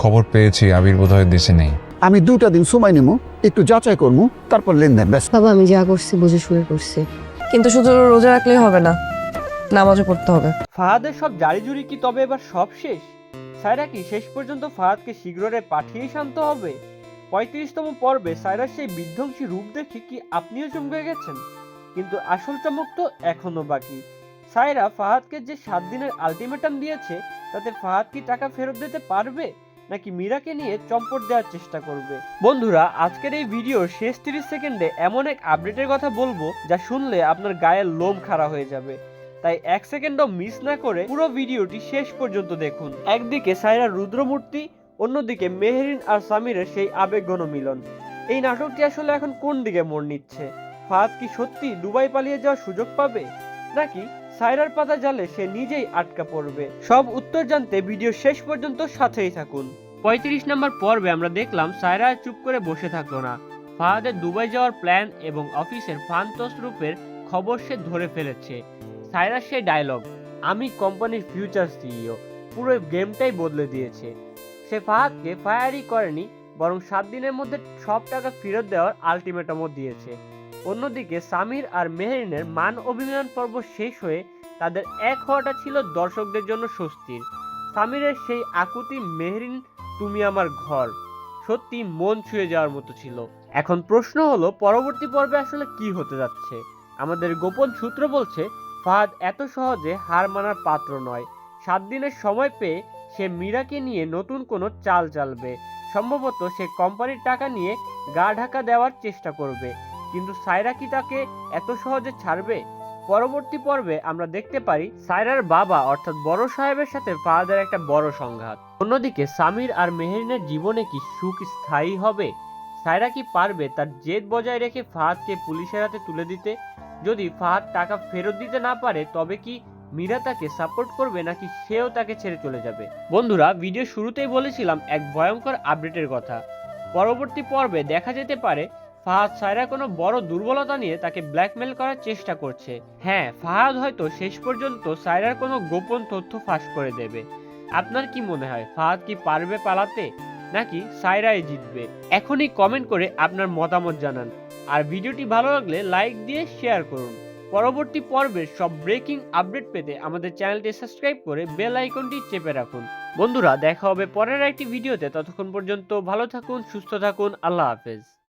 খবর পেয়েছি আবির বোধহয় দেশে নেই। আমি 2টা দিন সময় নেবো, একটু যাচাই করবো, তারপর লেনদেন। ব্যাস। বাবা আমি যা করছি বুঝে শুয়ে করছি। কিন্তু শুধু রোজা রাখলেই হবে না, নামাজও পড়তে হবে। ফাহাদের সব জারিজুরি কি তবে এবার সব শেষ? সায়রা কি শেষ পর্যন্ত ফাহাদকে শীঘ্ররে পাঠিয়েই শান্ত হবে? 35তম পর্বে সায়রার সেই বিধ্বংসী রূপ দেখে কি আপনিও চমকে গেছেন? কিন্তু আসল চমক তো এখনো বাকি। সায়রা ফাহাদকে যে 7 দিনের আলটিমেটাম দিয়েছে, তাতে ফাহাদ কি টাকা ফেরত দিতে পারবে, নাকি মীরাকে নিয়ে চম্পট দেওয়ার চেষ্টা করবে? বন্ধুরা, আজকের এই ভিডিওর শেষ 30 সেকেন্ডে এমন এক আপডেটের কথা বলবো যা শুনলে আপনার গায়ের লোম খাড়া হয়ে যাবে। তাই 1 সেকেন্ডও মিস না করে পুরো ভিডিওটি শেষ পর্যন্ত দেখুন। একদিকে সায়রার রুদ্রমূর্তি, অন্যদিকে মেহেরিন আর সামিরের সেই আবেগঘন মিলন। এই নাটকটি আসলে এখন কোন দিকে মোড় নিচ্ছে? ফাহাদ কি সত্যি দুবাই পালিয়ে যাওয়ার সুযোগ পাবে, নাকি সায়রার পাতা জালে সে নিজেই আটকা পড়বে? সব উত্তর জানতে ভিডিও শেষ পর্যন্ত সাথেই থাকুন। 35 নম্বর পর্বে আমরা দেখলাম সায়রা চুপ করে বসে থাকলো না। ফাহাদের দুবাই যাওয়ার প্ল্যান এবং অফিসের ফান তসরুপের খবর সে ধরে ফেলেছে। সায়রার সেই ডায়লগ, আমি কোম্পানির ফিউচার সিইও, পুরো গেমটাই বদলে দিয়েছে। সে ফাহাদকে ফায়ারই করেনি, বরং 7 দিনের মধ্যে সব টাকা ফেরত দেওয়ার আলটিমেটামও দিয়েছে। অন্যদিকে সামির আর মেহেরিনের মান অভিমান পর্ব শেষ হয়ে তাদের এক হওয়াটা ছিল দর্শকদের জন্য স্বস্তির। সামিরের সেই আকুতি, মেহেরিন তুমি আমার ঘর, সত্যি মন ছুঁয়ে যাওয়ার মতো ছিল। এখন প্রশ্ন হলো পরবর্তী পর্বে আসলে কি হতে যাচ্ছে? আমাদের গোপন সূত্র বলছে ফাহাদ এত সহজে হার মানার পাত্র নয়। 7 দিনের সময় পেয়ে সে মীরাকে নিয়ে নতুন কোনো চাল চালবে। সম্ভবত সে কোম্পানির টাকা নিয়ে গা ঢাকা দেওয়ার চেষ্টা করবে। কিন্তু সায়রা কি তাকে এত সহজে ছাড়বে? পরবর্তী পর্বে আমরা দেখতে পারি সায়রার বাবা অর্থাৎ বড় সাহেবের সাথে ফাহাদের একটা বড় সংঘাত। অন্যদিকে সামির আর মেহেরিনের জীবনে কি সুখ স্থায়ী হবে? সায়রা কি পারবে তার জেদ বজায় রেখে ফাহাদকে পুলিশের হাতে তুলে দিতে? যদি ফাহাদ টাকা ফেরত দিতে না পারে, তবে কি মীরা তাকে সাপোর্ট করবে, নাকি সেও তাকে ছেড়ে চলে যাবে? বন্ধুরা, ভিডিও শুরুতেই বলেছিলাম এক ভয়ঙ্কর আপডেটের কথা। পরবর্তী পর্বে দেখা যেতে পারে ফাহাদ সায়রা কোনো বড় দুর্বলতা নিয়ে তাকে ব্ল্যাকমেল করার চেষ্টা করছে। হ্যাঁ, ফাহাদ হয়তো শেষ পর্যন্ত সায়রার কোনো গোপন তথ্য ফাঁস করে দেবে। আপনার কি মনে হয়, ফাহাদ কি পারবে পালাতে, নাকি সায়রাই জিতবে? এখনই কমেন্ট করে আপনার মতামত জানান। আর ভিডিওটি ভালো লাগলে লাইক দিয়ে শেয়ার করুন। পরবর্তী পর্বের সব ব্রেকিং আপডেট পেতে আমাদের চ্যানেলটি সাবস্ক্রাইব করে বেল আইকনটি চেপে রাখুন। বন্ধুরা, দেখা হবে পরের একটি ভিডিওতে। ততক্ষণ পর্যন্ত ভালো থাকুন, সুস্থ থাকুন। আল্লাহ হাফেজ।